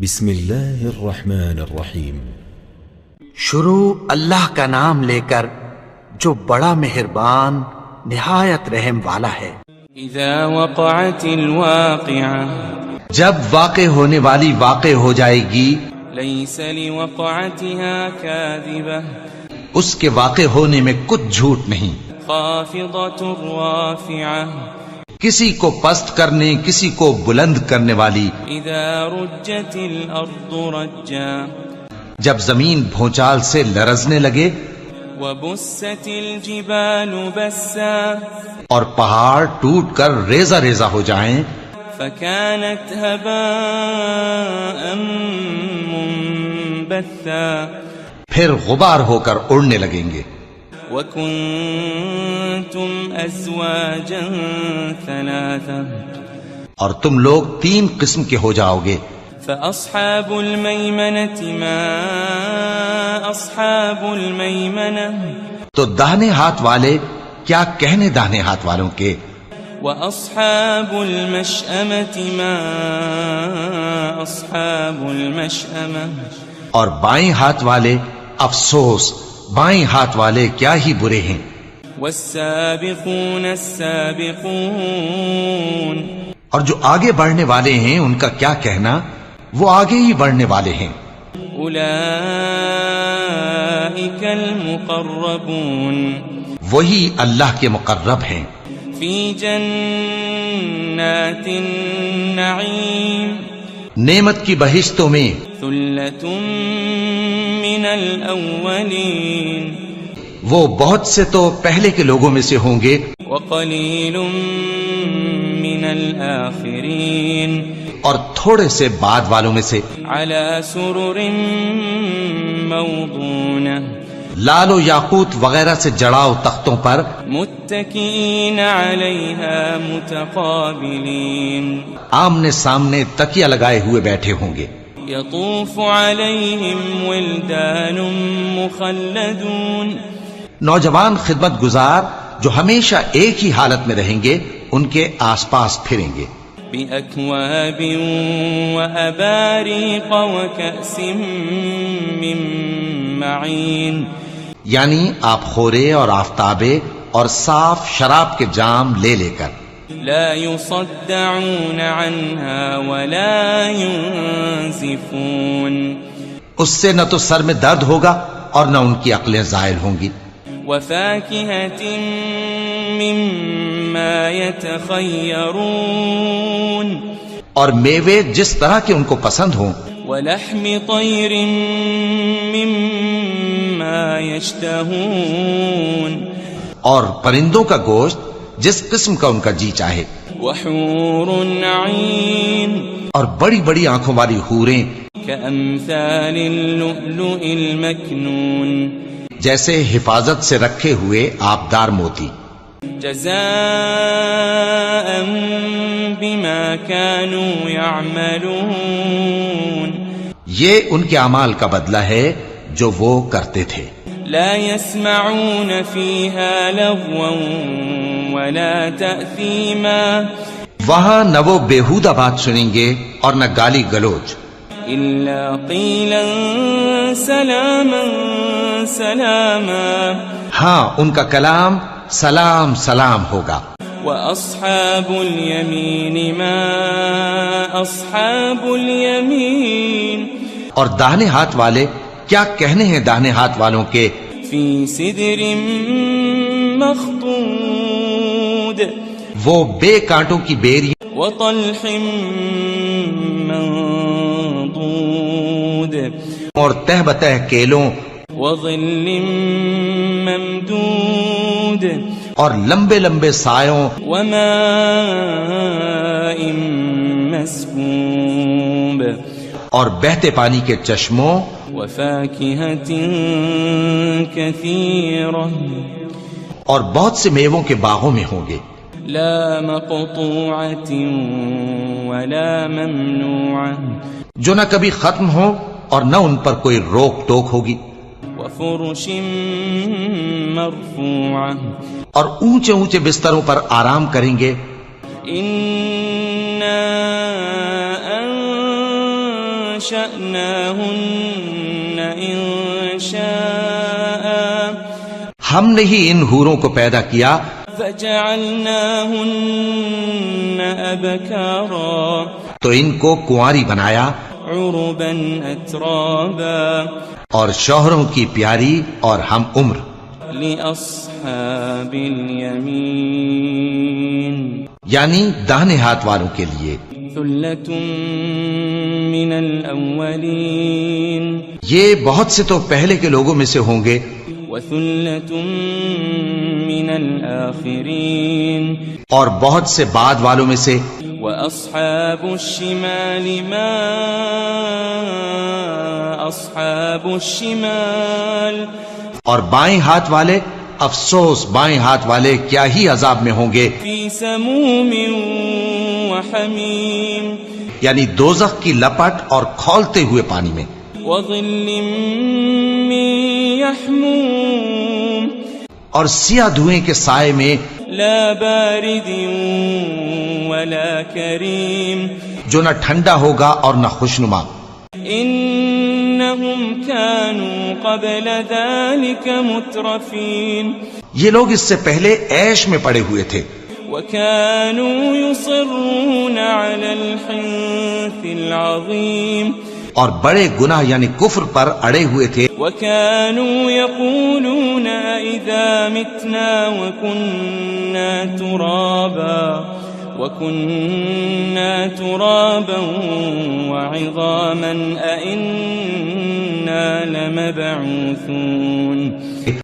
بسم اللہ الرحمن الرحیم۔ شروع اللہ کا نام لے کر جو بڑا مہربان نہایت رحم والا ہے۔ اذا وقعت الواقعہ، جب واقع ہونے والی واقع ہو جائے گی، لیس لوقعتها کاذبہ، اس کے واقع ہونے میں کچھ جھوٹ نہیں، خافضۃ رافعہ، کسی کو پست کرنے کسی کو بلند کرنے والی۔ اذا رجت الارض رجا، جب زمین بھونچال سے لرزنے لگے، وبست الجبال بسا، اور پہاڑ ٹوٹ کر ریزہ ریزہ ہو جائیں، فكانت هباء منبثا، پھر غبار ہو کر اڑنے لگیں گے۔ وكنتم ازواجا ثلاثا، اور تم لوگ 3 قسم کے ہو جاؤ گے۔ فأصحاب الميمنة ما أصحاب الميمنة، تو داہنے ہاتھ والے کیا کہنے داہنے ہاتھ والوں کے، وأصحاب المشأمة ما أصحاب المشأمة، اور بائیں ہاتھ والے افسوس بائیں ہاتھ والے کیا ہی برے ہیں۔ والسابقون السابقون، اور جو آگے بڑھنے والے ہیں ان کا کیا کہنا، وہ آگے ہی بڑھنے والے ہیں۔ أولئك المقربون، وہی اللہ کے مقرب ہیں، في جنات النعيم، نعمت کی بہشتوں میں۔ ثلة من الأولين، وہ بہت سے تو پہلے کے لوگوں میں سے ہوں گے، وقليل من الآخرين، اور تھوڑے سے بعد والوں میں سے۔ على سرر موضونة، لال و یاقوت وغیرہ سے جڑاؤ تختوں پر، متكئين عليها متقابلين، آمنے سامنے تکیہ لگائے ہوئے بیٹھے ہوں گے۔ يطوف عليهم ولدان مخلدون، نوجوان خدمت گزار جو ہمیشہ ایک ہی حالت میں رہیں گے ان کے آس پاس پھریں گے۔ بأكواب وأباريق وكأس من معين، یعنی آپ خورے اور آفتابے اور صاف شراب کے جام لے لے کر۔ لا يصدعون عنها ولا ينزفون، اس سے نہ تو سر میں درد ہوگا اور نہ ان کی عقلیں زائل ہوں گی۔ وفاكهة مما يتخيرون، اور میوے جس طرح کے ان کو پسند ہوں، ولحم طير مما يشتهون، اور پرندوں کا گوشت جس قسم کا ان کا جی چاہے، وحور عين، اور بڑی بڑی آنکھوں والی حوریں كأمثال اللؤلؤ المكنون، جیسے حفاظت سے رکھے ہوئے آبدار موتی۔ جزاء بما كانوا يعملون، یہ ان کے اعمال کا بدلہ ہے جو وہ کرتے تھے۔ لا يسمعون فيها لغوا ولا تأثيما، وہاں نہ وہ بیہودہ بات سنیں گے اور نہ گالی گلوچ، إلا قيلا سلاما سلاما، ہاں ان کا کلام سلام سلام ہوگا۔ وأصحاب اليمين ما أصحاب اليمين، اور داہنے ہاتھ والے کیا کہنے ہیں داہنے ہاتھ والوں کے، في سدر مخضود، وہ بے کانٹوں کی بیری وطلح منضود، اور تہ بتہ کیلوں وظل ممدود، اور لمبے لمبے سایوں، وماء مسكوب، اور بہتے پانی کے چشموں، وفاكهة كثيرة، اور بہت سے میووں کے باغوں میں ہوں گے، لا مقطوعة ولا ممنوعة، جو نہ کبھی ختم ہو اور نہ ان پر کوئی روک ٹوک ہوگی، وفرش مرفوعة، اور اونچے اونچے بستروں پر آرام کریں گے۔ أنشأناهن إنشاء ہم نے ہی ان حوروں کو پیدا کیا فجعلناهن أبكارا تو ان کو کنواری بنایا عربا أترابا اور شوہروں کی پیاری اور ہم عمر لأصحاب اليمين یعنی داہنے ہاتھ والوں کے لیے ثلة من الأولين یہ بہت سے تو پہلے کے لوگوں میں سے ہوں گے وثلة من الآخرين اور بہت سے بعد والوں میں سے وأصحاب الشمال ما أصحاب الشمال اور بائیں ہاتھ والے افسوس بائیں ہاتھ والے کیا ہی عذاب میں ہوں گے في سموم وحميم یعنی دوزخ کی لپٹ اور کھولتے ہوئے پانی میں وظل من يحموم اور سیاہ دھوئیں کے سائے میں لا بارد ولا كريم جو نہ ٹھنڈا ہوگا اور نہ خوشنما إنهم كانوا قبل ذلك مترفين یہ لوگ اس سے پہلے عیش میں پڑے ہوئے تھے وكانوا يصرون على الحنث العظيم اور بڑے گناہ یعنی کفر پر اڑے ہوئے تھے وكانوا يقولون إذا متنا وكنا ترابا وعظاما أئنا لمبعوثون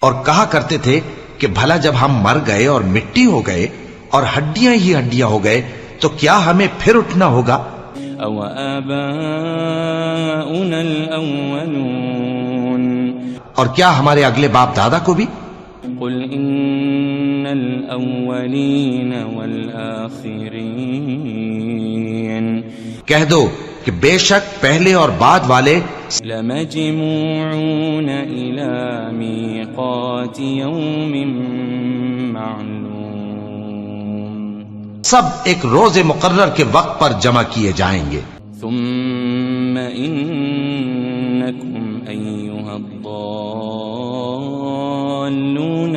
اور کہا کرتے تھے کہ بھلا جب ہم مر گئے اور مٹی ہو گئے اور ہڈیاں ہی ہڈیاں ہو گئے تو کیا ہمیں پھر اٹھنا ہوگا أو آباؤنا الأولون اور کیا ہمارے اگلے باپ دادا کو بھی قل إن الأولين والآخرين کہہ دو کہ بے شک پہلے اور بعد والے لمجموعون إلى ميقات يوم معلوم سب ایک روز مقرر کے وقت پر جمع کیے جائیں گے ثم إنكم أيها الضالون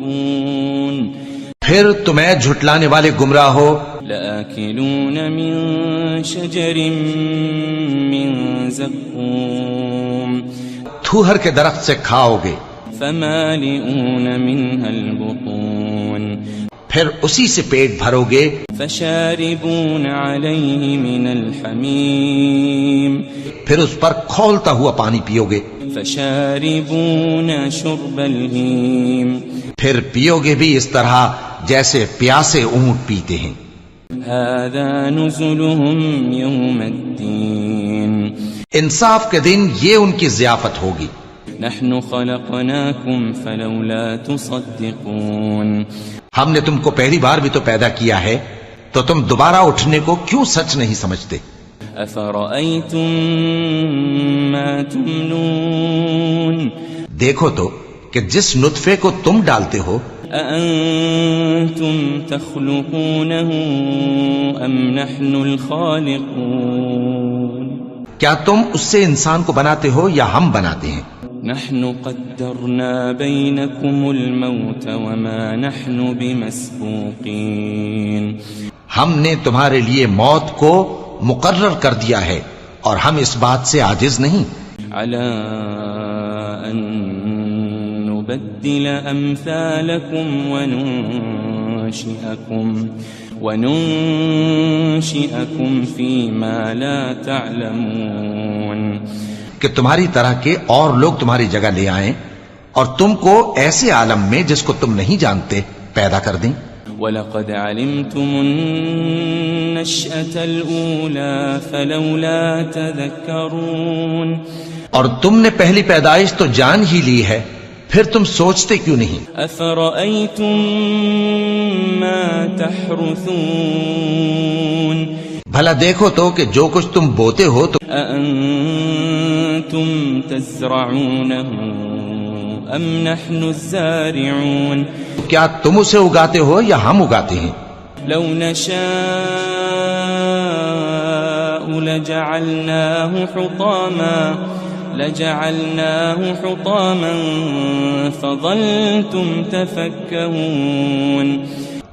المكذبون پھر تمہیں جھٹلانے والے گمراہ ہو لآكلون من شجر من زقوم تھوہر کے درخت سے کھاؤ گے فمالئون منها البطون پھر اسی سے پیٹ بھرو گے فشاربون عليه من الحميم پھر اس پر کھولتا ہوا پانی پیو گے فشاربون شرب الهيم پھر پیو گے بھی اس طرح جیسے پیاسے اونٹ پیتے ہیں هذا نزلهم يوم الدين انصاف کے دن یہ ان کی ضیافت ہوگی نحن خلقناكم فلولا تصدقون ہم نے تم کو پہلی بار بھی تو پیدا کیا ہے تو تم دوبارہ اٹھنے کو کیوں سچ نہیں سمجھتے أفرأيتم ما تمنون دیکھو تو کہ جس نطفے کو تم ڈالتے ہو أأنتم تخلقونه أم نحن الخالقون کیا تم اس سے انسان کو بناتے ہو یا ہم بناتے ہیں نحن قدرنا بينكم الموت وما نحن بمسبوقين ہم نے تمہارے لیے موت کو مقرر کر دیا ہے اور ہم اس بات سے عاجز نہیں على أن نبدل أمثالكم وننشئكم فيما لا تعلمون کہ تمہاری طرح کے اور لوگ تمہاری جگہ لے آئیں اور تم کو ایسے عالم میں جس کو تم نہیں جانتے پیدا کر دیں وَلَقَدْ عَلِمْتُمُ النَّشْأَةَ الْأُولَى فَلَوْلَا تَذَكَّرُونَ اور تم نے پہلی پیدائش تو جان ہی لی ہے پھر تم سوچتے کیوں نہیں أَفَرَأَيْتُم مَّا تَحْرُثُونَ بھلا دیکھو تو کہ جو کچھ تم بوتے ہو تو أَأَنتُمْ تَزْرَعُونَهُ أَمْ نَحْنُ الزَّارِعُونَ کیا تم اسے اگاتے ہو یا ہم اگاتے ہیں لو نشاء لجعلناه حطاما فظلتم تفكهون.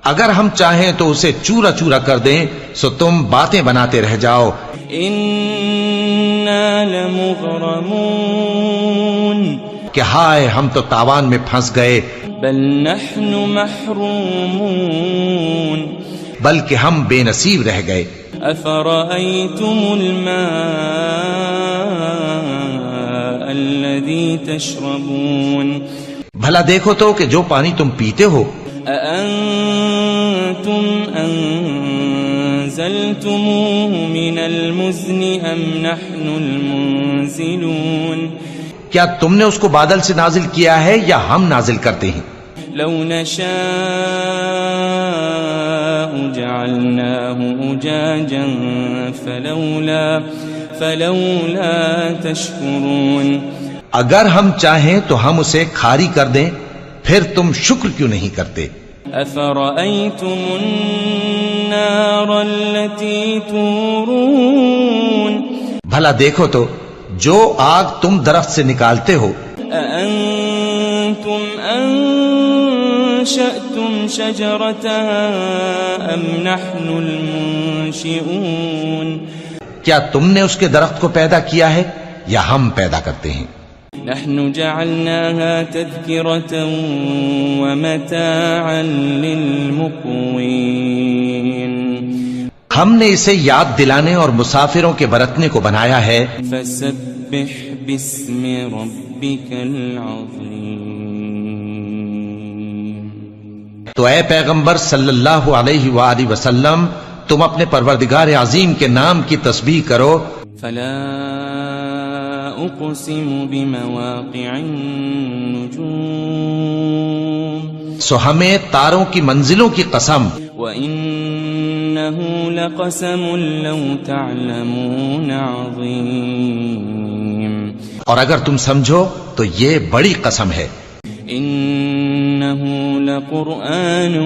اگر ہم چاہیں تو اسے چورا چورا کر دیں سو تم باتیں بناتے رہ جاؤ. انا لمغرمون. کہ ہائے ہم تو تاوان میں پھنس گئے. بل نحن محرومون. بلکہ ہم بے نصیب رہ گئے. افرأيتم الماء الذي تشربون. بھلا دیکھو تو کہ جو پانی تم پیتے ہو. أأنتم أنزلتموه من المزن أم نحن المنزلون. کیا تم نے اس کو بادل سے نازل کیا ہے یا ہم نازل کرتے ہیں؟ لو نشاء جعلناه أجاجا فلولا تشكرون. اگر ہم چاہیں تو ہم اسے کھاری کر دیں پھر تم شکر کیوں نہیں کرتے؟ أفرأيتم النار التي تورون. بھلا دیکھو تو جو آگ تم درخت سے نکالتے ہو. أأنتم أنشأتم شجرتها أم نحن المنشئون. کیا تم نے اس کے درخت کو پیدا کیا ہے یا ہم پیدا کرتے ہیں؟ نحن جعلناها تذكرة ومتاعا للمقوين. ہم نے اسے یاد دلانے اور مسافروں کے برتنے کو بنایا ہے. فسبح باسم ربك العظيم. تو اے پیغمبر صلی اللہ علیہ وآلہ وسلم تم اپنے پروردگار عظیم کے نام کی تسبیح کرو. فلا اقسم بمواقع النجوم. سو ہمیں تاروں کی منزلوں کی قسم. وَإِنَّهُ لَقَسَمٌ لَوْ تَعْلَمُونَ عَظِيمٌ. اور اگر تم سمجھو تو یہ بڑی قسم ہے. إِنَّهُ لَقُرْآنٌ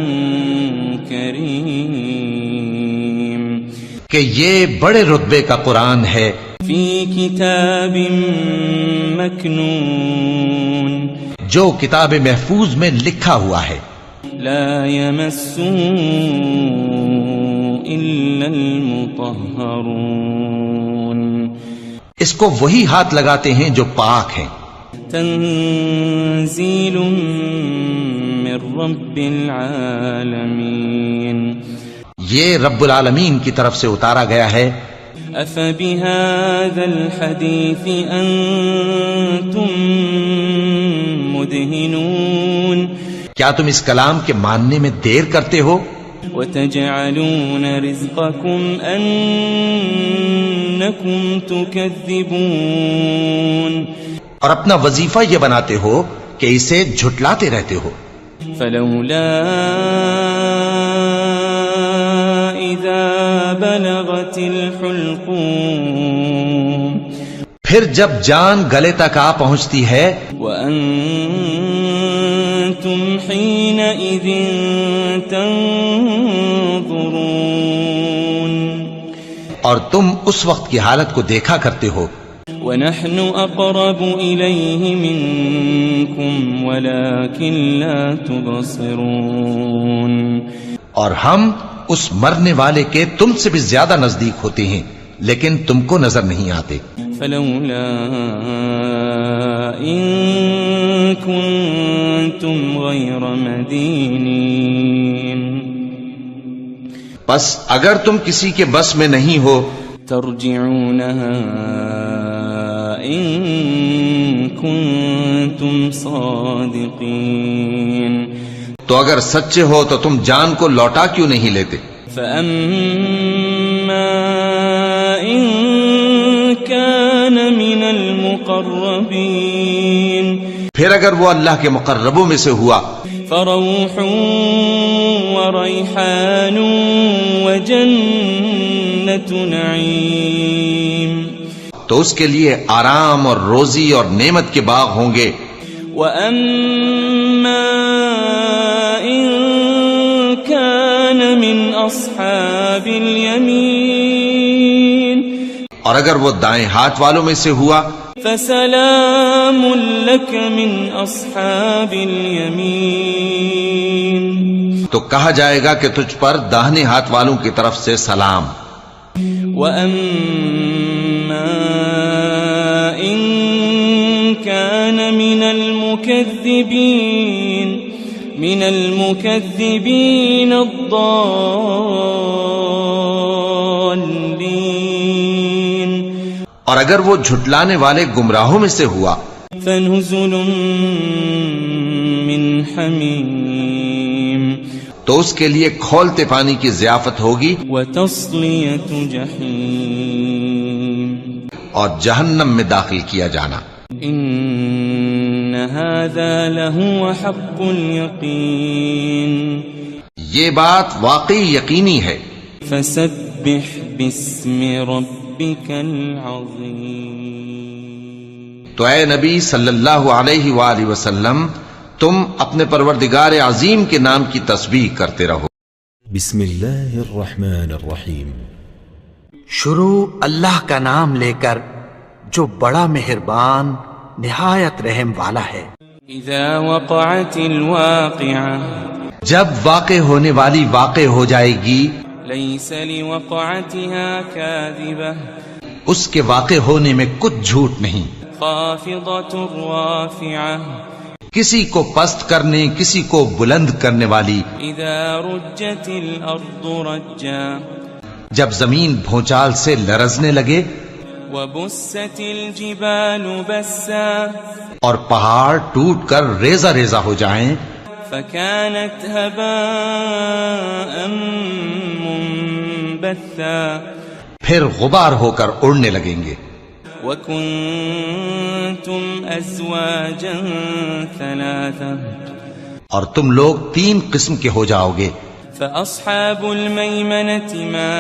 كَرِيمٌ. کہ یہ بڑے رتبے کا قرآن ہے. فِي كِتَابٍ مَكْنُونٍ. جو کتاب محفوظ میں لکھا ہوا ہے. لا يمسه إلا المطهرون. اس کو وہی ہاتھ لگاتے ہیں جو پاک ہیں. تنزيل من رب العالمين. یہ رب العالمین کی طرف سے اتارا گیا ہے. أفبهذا الحديث أنتم مدهنون. کیا تم اس کلام کے ماننے میں دیر کرتے ہو؟ وتجعلون رزقكم أنكم تكذبون. اور اپنا وظیفہ یہ بناتے ہو کہ اسے جھٹلاتے رہتے ہو. فلولا إذا بلغت الحلقوم. پھر جب جان گلے تک آ پہنچتی ہے. وأنتم حينئذ تنظرون. اور تم اس وقت کی حالت کو دیکھا کرتے ہو. ونحن أقرب إليه منكم ولكن لا تبصرون. اور ہم اس مرنے والے کے تم سے بھی زیادہ نزدیک ہوتے ہیں لیکن تم کو نظر نہیں آتے. فلولا إن كنتم غير مدينين. بس اگر تم کسی کے بس میں نہیں ہو ترجعونها إن كنتم صادقين. تو اگر سچے ہو تو تم جان کو لوٹا کیوں نہیں لیتے؟ فأما إن كان من المقربين. پھر اگر وہ اللہ کے مقربوں میں سے ہوا فروح وريحان وجنة نعيم. تو اس کے لیے آرام اور روزی اور نعمت کے باغ ہوں گے. وَأَمَّا إِن كَانَ مِنْ أَصْحَابِ الْيَمِينِ. اور اگر وہ دائیں ہاتھ والوں میں سے ہوا فسلام لك من اصحاب الیمین، تو کہا جائے گا کہ تجھ پر داہنے ہاتھ والوں کی طرف سے سلام۔ وَأَمَّا إِن كَانَ مِنَ الْمُكَذِّبِينَ الضَّالِّينَ، اور اگر وہ جھٹلانے والے گمراہوں میں سے ہوا فَنُزُلٌ مِّنْ حَمِيمٍ، تو اس کے لیے کھولتے پانی کی ضیافت ہوگی، وَتَصْلِيَةُ جَحِيمٍ، اور جہنم میں داخل کیا جانا۔ إِنَّ هَذَا لَهُوَ حَقُّ الْيَقِينِ، یہ بات واقعی یقینی ہے۔ فَسَبِّحْ بِاسْمِ رَبِّكَ الْعَظِيمِ، تو اے نبی صلی اللہ علیہ وآلہ وسلم تم اپنے پروردگار عظیم کے نام کی تسبیح کرتے رہو۔ بسم اللہ الرحمن الرحیم۔ شروع اللہ کا نام لے کر جو بڑا مہربان نہایت رحم والا ہے۔ اذا وقعت الواقعہ، جب واقع ہونے والی واقع ہو جائے گی، لیس لوقعتها کاذبہ، اس کے واقع ہونے میں کچھ جھوٹ نہیں، خافضۃ رافعہ، کسی کو پست کرنے کسی کو بلند کرنے والی۔ اذا رجت الارض رجا، جب زمین بھونچال سے لرزنے لگے، وبست الجبال بسا، اور پہاڑ ٹوٹ کر ریزہ ریزہ ہو جائیں، فكانت هباء منبثا، پھر غبار ہو کر اڑنے لگیں گے۔ وكنتم ازواجا ثلاثا، اور تم لوگ 3 قسم کے ہو جاؤ گے۔ فأصحاب الميمنة ما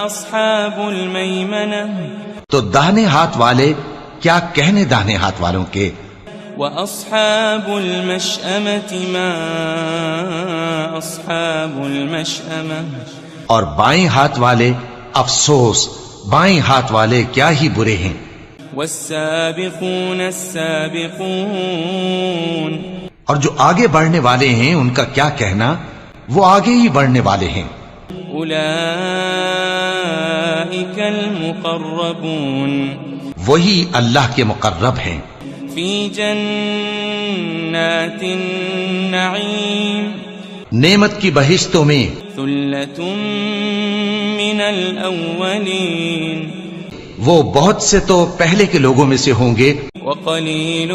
أصحاب الميمنة، تو داہنے ہاتھ والے کیا کہنے داہنے ہاتھ والوں کے، وأصحاب المشأمة ما أصحاب المشأمة، اور بائیں ہاتھ والے افسوس بائیں ہاتھ والے کیا ہی برے ہیں۔ والسابقون السابقون، اور جو آگے بڑھنے والے ہیں ان کا کیا کہنا، وہ آگے ہی بڑھنے والے ہیں۔ أولئك المقربون، وہی اللہ کے مقرب ہیں، في جنات النعيم، نعمت کی بہشتوں میں۔ ثلة من الأولين، وہ بہت سے تو پہلے کے لوگوں میں سے ہوں گے، وقليل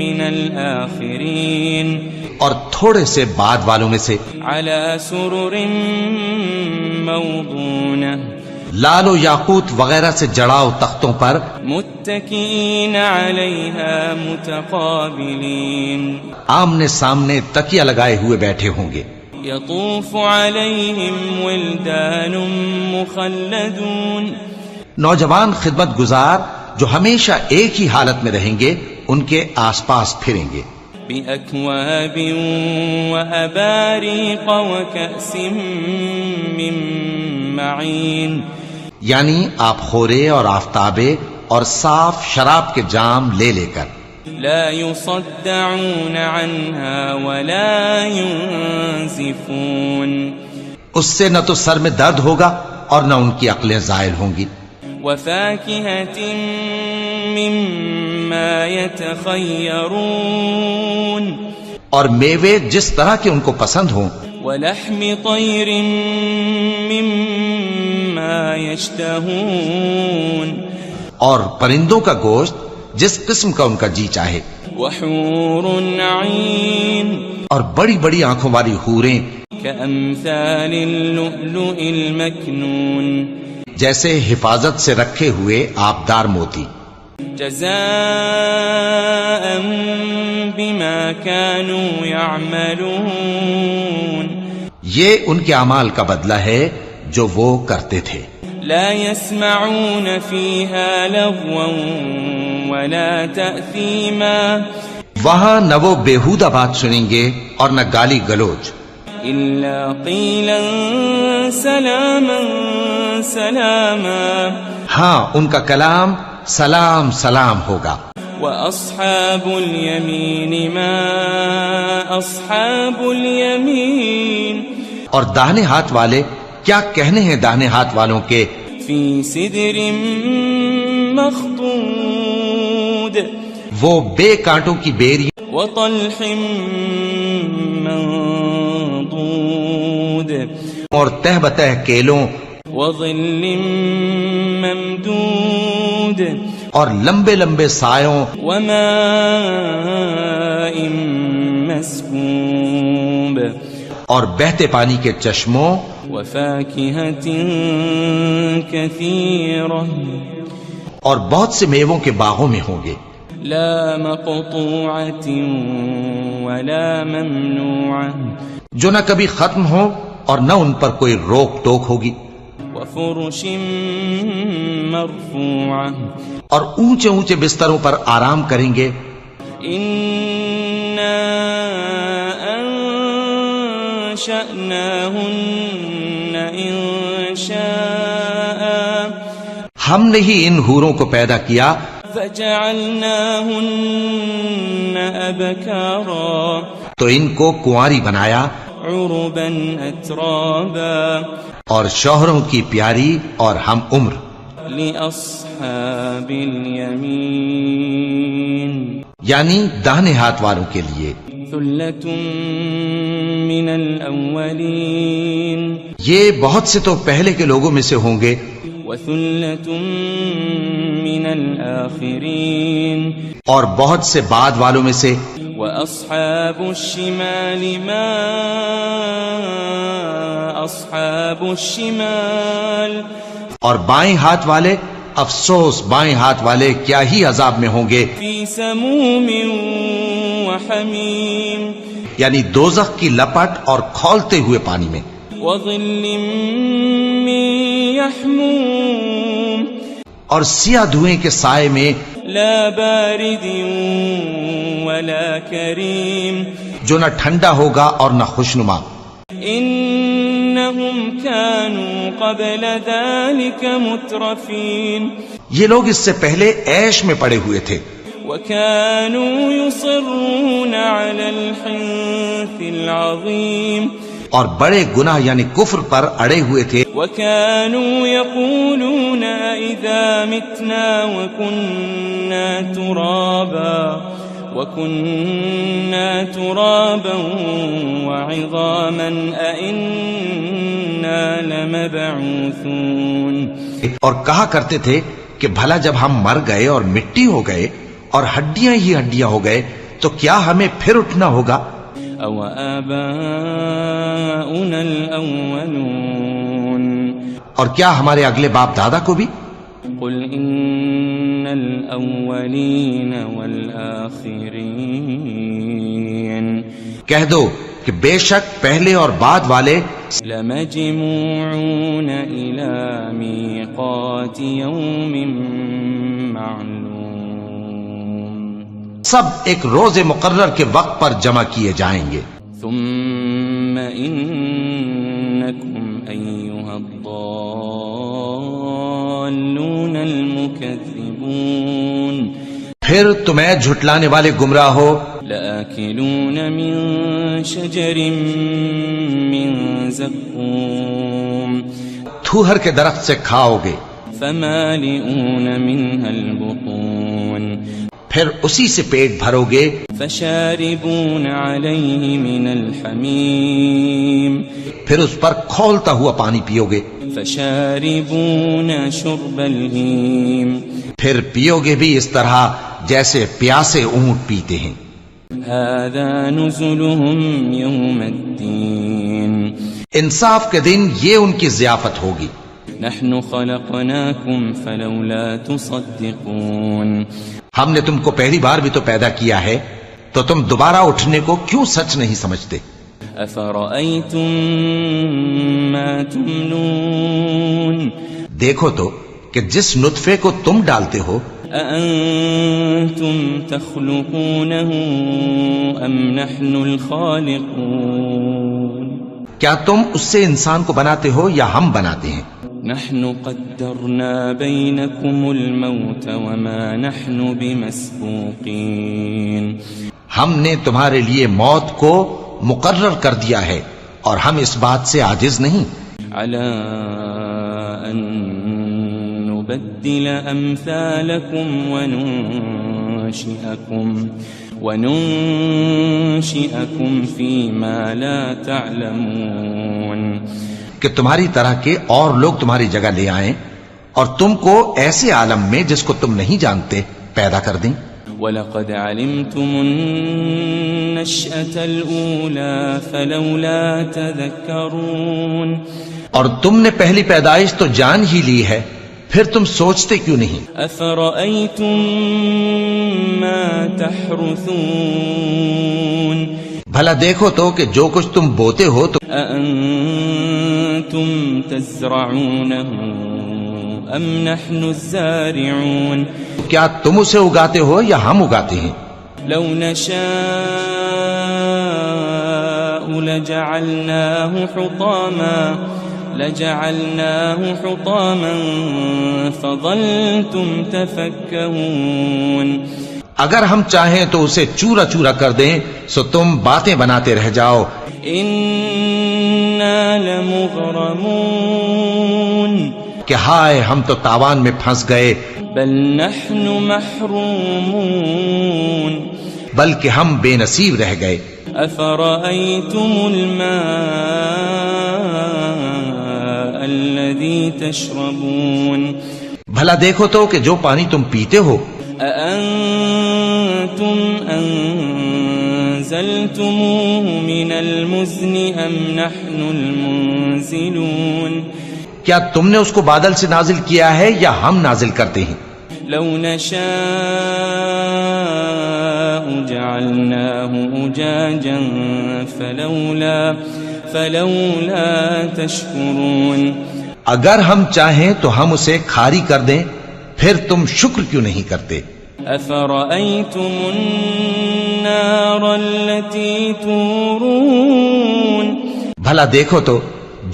من الآخرين، اور تھوڑے سے بعد والوں میں سے۔ على سرر موضونة، لال و یاقوت وغیرہ سے جڑاؤ تختوں پر، متكئين عليها متقابلين، آمنے سامنے تکیہ لگائے ہوئے بیٹھے ہوں گے۔ يطوف عليهم ولدان مخلدون، نوجوان خدمت گزار جو ہمیشہ ایک ہی حالت میں رہیں گے ان کے آس پاس پھریں گے۔ بأكواب وأباريق وكأس من معين، یعنی آپ خورے اور آفتابے اور صاف شراب کے جام لے لے کر۔ لا يصدعون عنها ولا ينزفون، اس سے نہ تو سر میں درد ہوگا اور نہ ان کی عقلیں زائل ہوں گی۔ وفاكهة مما يتخيرون، اور میوے جس طرح کے ان کو پسند ہوں، ولحم طير مما يشتهون، اور پرندوں کا گوشت جس قسم کا ان کا جی چاہے، وحور عين، اور بڑی بڑی آنکھوں والی حوریں كأمثال اللؤلؤ المكنون، جیسے حفاظت سے رکھے ہوئے آبدار موتی۔ جزاء بما كانوا يعملون، یہ ان کے اعمال کا بدلہ ہے جو وہ کرتے تھے۔ لا يسمعون فيها لغوا ولا تأثيما، وہاں نہ وہ بیہودہ بات سنیں گے اور نہ گالی گلوچ۔ إلا قيلا سلاما سلاما ہاں ان کا کلام سلام سلام ہوگا. وأصحاب اليمين ما أصحاب اليمين اور داہنے ہاتھ والے کیا کہنے ہیں داہنے ہاتھ والوں کے. في سدر مخضود وہ بے کانٹوں کی بیری وطلح منضود اور تہ بتہ کیلوں وظل ممدود اور لمبے لمبے سایوں وماء مسكوب اور بہتے پانی کے چشموں وفاكهة كثيرة اور بہت سے میووں کے باغوں میں ہوں گے. لا مقطوعة ولا ممنوعة جو نہ کبھی ختم ہو اور نہ ان پر کوئی روک ٹوک ہوگی. وفرش مرفوعة اور اونچے اونچے بستروں پر آرام کریں گے. إنا أنشأناهن إنشاء ہم نے ہی ان حوروں کو پیدا کیا فجعلناهن أبكارا تو ان کو کنواری بنایا عربا أترابا اور شوہروں کی پیاری اور ہم عمر. لأصحاب اليمين یعنی داہنے ہاتھ والوں کے لیے. ثلة من الأولين یہ بہت سے تو پہلے کے لوگوں میں سے ہوں گے وثلة من الآخرين اور بہت سے بعد والوں میں سے. وأصحاب الشمال ما أصحاب الشمال اور بائیں ہاتھ والے افسوس بائیں ہاتھ والے کیا ہی عذاب میں ہوں گے. في سموم وحميم یعنی دوزخ کی لپٹ اور کھولتے ہوئے پانی میں. وظل من يحموم اور سیاہ دھوئیں کے سائے میں لا بارد ولا كريم جو نہ ٹھنڈا ہوگا اور نہ خوشنما. إنهم كانوا قبل ذلك مترفين یہ لوگ اس سے پہلے عیش میں پڑے ہوئے تھے وكانوا يصرون على الحنث العظيم اور بڑے گناہ یعنی کفر پر اڑے ہوئے تھے. وكانوا يقولون إذا متنا وكنا ترابا وعظاما أئنا لمبعوثون اور کہا کرتے تھے کہ بھلا جب ہم مر گئے اور مٹی ہو گئے اور ہڈیاں ہی ہڈیاں ہو گئے تو کیا ہمیں پھر اٹھنا ہوگا. أو آباؤنا الأولون اور کیا ہمارے اگلے باپ دادا کو بھی. قل إن الأولين والآخرين کہہ دو کہ بے شک پہلے اور بعد والے لمجموعون إلى ميقات يوم معلوم سب ایک روز مقرر کے وقت پر جمع کیے جائیں گے. ثم إنكم أيها الضالون المكذبون پھر تمہیں جھٹلانے والے گمراہ ہو لآكلون من شجر من زقوم تھوہر کے درخت سے کھاؤ گے فمالئون منها البطون پھر اسی سے پیٹ بھرو گے فشاربون عليه من الحميم پھر اس پر کھولتا ہوا پانی پیو گے فشاربون شرب الهيم پھر پیو گے بھی اس طرح جیسے پیاسے اونٹ پیتے ہیں. هذا نزلهم يوم الدين انصاف کے دن یہ ان کی ضیافت ہوگی. نحن خلقناكم فلولا تصدقون ہم نے تم کو پہلی بار بھی تو پیدا کیا ہے تو تم دوبارہ اٹھنے کو کیوں سچ نہیں سمجھتے. أفرأيتم ما تمنون دیکھو تو کہ جس نطفے کو تم ڈالتے ہو أأنتم تخلقونه أم نحن الخالقون کیا تم اس سے انسان کو بناتے ہو یا ہم بناتے ہیں؟ نحن قدرنا بينكم الموت وما نحن بمسبوقين ہم نے تمہارے لیے موت کو مقرر کر دیا ہے اور ہم اس بات سے عاجز نہیں على أن نبدل أمثالكم وننشئكم فيما لا تعلمون کہ تمہاری طرح کے اور لوگ تمہاری جگہ لے آئیں اور تم کو ایسے عالم میں جس کو تم نہیں جانتے پیدا کر دیں. وَلَقَدْ عَلِمْتُمُ النَّشْأَةَ الْأُولَى فَلَوْلَا تَذَكَّرُونَ اور تم نے پہلی پیدائش تو جان ہی لی ہے، پھر تم سوچتے کیوں نہیں؟ أَفَرَأَيْتُم مَّا تَحْرُثُونَ بھلا دیکھو تو کہ جو کچھ تم بوتے ہو تو أَأَنتُمْ تَزْرَعُونَهُ أَمْ نَحْنُ الزَّارِعُونَ کیا تم اسے اگاتے ہو یا ہم اگاتے ہیں؟ لو نشاء لجعلناه حطاما فظلتم تفكهون اگر ہم چاہیں تو اسے چورا چورا کر دیں سو تم باتیں بناتے رہ جاؤ. إنا لمغرمون کہ ہائے ہم تو تاوان میں پھنس گئے، بل نحن محرومون بلکہ ہم بے نصیب رہ گئے. أفرأيتم الماء الذي تشربون بھلا دیکھو تو کہ جو پانی تم پیتے ہو أأنتم أنزلتموه من المزن أم نحن المنزلون کیا تم نے اس کو بادل سے نازل کیا ہے یا ہم نازل کرتے ہیں؟ لو نشاء جعلناه أجاجا فلولا تشكرون اگر ہم چاہیں تو ہم اسے کھاری کر دیں، پھر تم شکر کیوں نہیں کرتے؟ أفرأيتم النار التي تورون بھلا دیکھو تو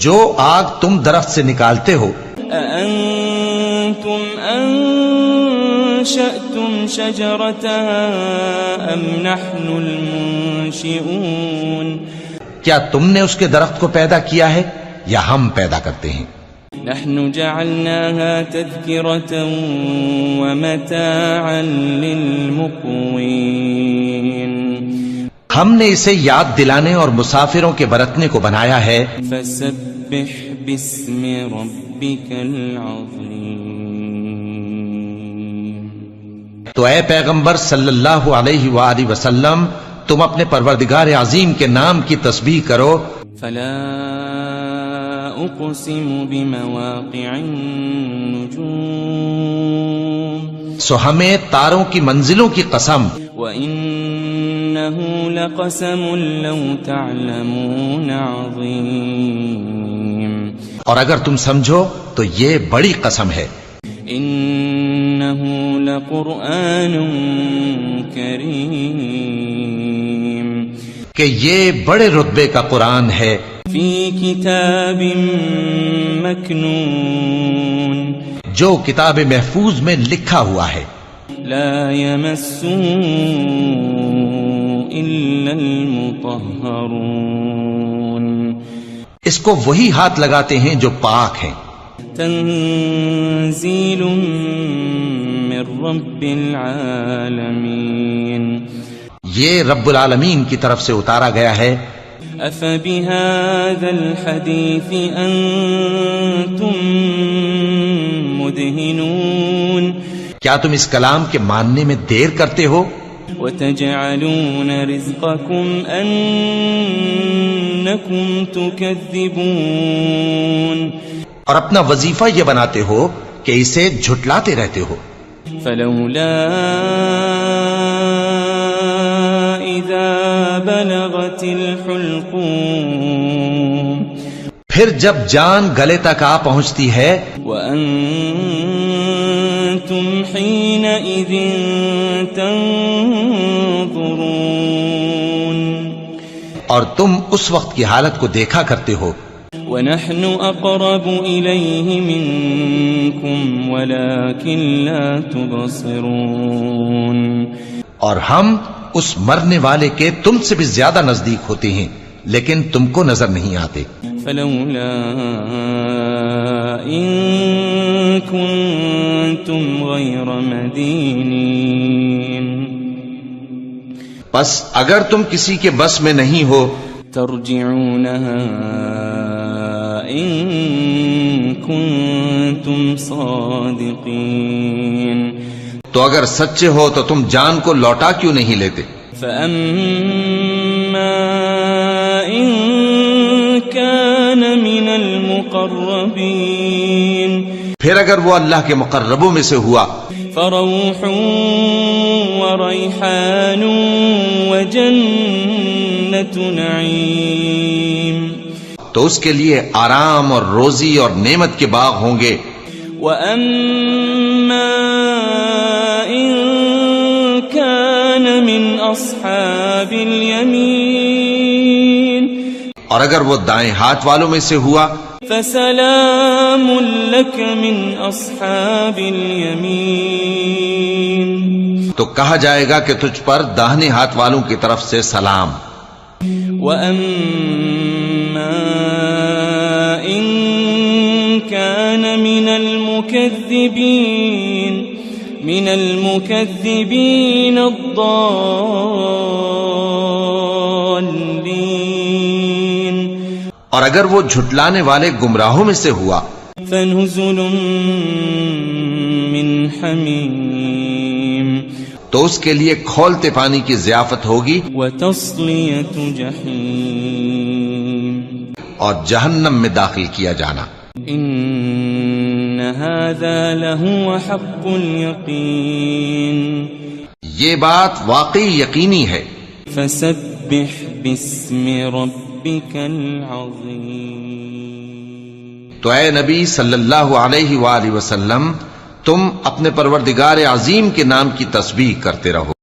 جو آگ تم درخت سے نکالتے ہو أأنتم أنشأتم شجرتها أم نحن المنشئون کیا تم نے اس کے درخت کو پیدا کیا ہے یا ہم پیدا کرتے ہیں؟ نحن جعلناها تذكرة ومتاعا للمقوين ہم نے اسے یاد دلانے اور مسافروں کے برتنے کو بنایا ہے. فسبح باسم ربك العظيم تو اے پیغمبر صلی اللہ علیہ وآلہ وسلم تم اپنے پروردگار عظیم کے نام کی تسبیح کرو. فلا أقسم بمواقع النجوم سو ہمیں تاروں کی منزلوں کی قسم، وإنه لقسم لو تعلمون عظيم اور اگر تم سمجھو تو یہ بڑی قسم ہے. إنه لقرآن كريم کہ یہ بڑے رتبے کا قرآن ہے. في كتاب مكنون جو کتاب محفوظ میں لکھا ہوا ہے. لا يمسه إلا المطهرون اس کو وہی ہاتھ لگاتے ہیں جو پاک ہیں. تنزيل من رب العالمين یہ رب العالمین کی طرف سے اتارا گیا ہے. أفبهذا الحديث أنتم مدهنون کیا تم اس کلام کے ماننے میں دیر کرتے ہو؟ وتجعلون رزقكم أنكم تكذبون اور اپنا وظیفہ یہ بناتے ہو کہ اسے جھٹلاتے رہتے ہو. فلولا إذا بلغت الحلقوم پھر جب جان گلے تک آ پہنچتی ہے وأنتم حينئذ تنظرون اور تم اس وقت کی حالت کو دیکھا کرتے ہو ونحن أقرب إليه منكم ولكن لا تبصرون اور ہم اس مرنے والے کے تم سے بھی زیادہ نزدیک ہوتے ہیں لیکن تم کو نظر نہیں آتے فلولا إن كنتم غير مدينين پس اگر تم کسی کے بس میں نہیں ہو ترجعونها إن كنتم صادقين تو اگر سچے ہو تو تم جان کو لوٹا کیوں نہیں لیتے فأما إن كان من المقربين پھر اگر وہ اللہ کے مقربوں میں سے ہوا فروح وريحان وجنة نعيم تو اس کے لیے آرام اور روزی اور نعمت کے باغ ہوں گے وأما إن كان من أصحاب اليمين اور اگر وہ دائیں ہاتھ والوں میں سے ہوا فسلام لك من أصحاب اليمين تو کہا جائے گا کہ تجھ پر داہنے ہاتھ والوں کی طرف سے سلام وأما إن كان من المكذبين الضالين اور اگر وہ جھٹلانے والے گمراہوں میں سے ہوا فنزل من حمیم تو اس کے لیے کھولتے پانی کی ضیافت ہوگی وتصلیۃ جحیم اور جہنم میں داخل کیا جانا ان هذا لهو حق اليقین یہ بات واقعی یقینی ہے فسبح باسم ربك العظیم تو اے نبی صلی اللہ علیہ وآلہ وسلم تم اپنے پروردگار عظیم کے نام کی تسبیح کرتے رہو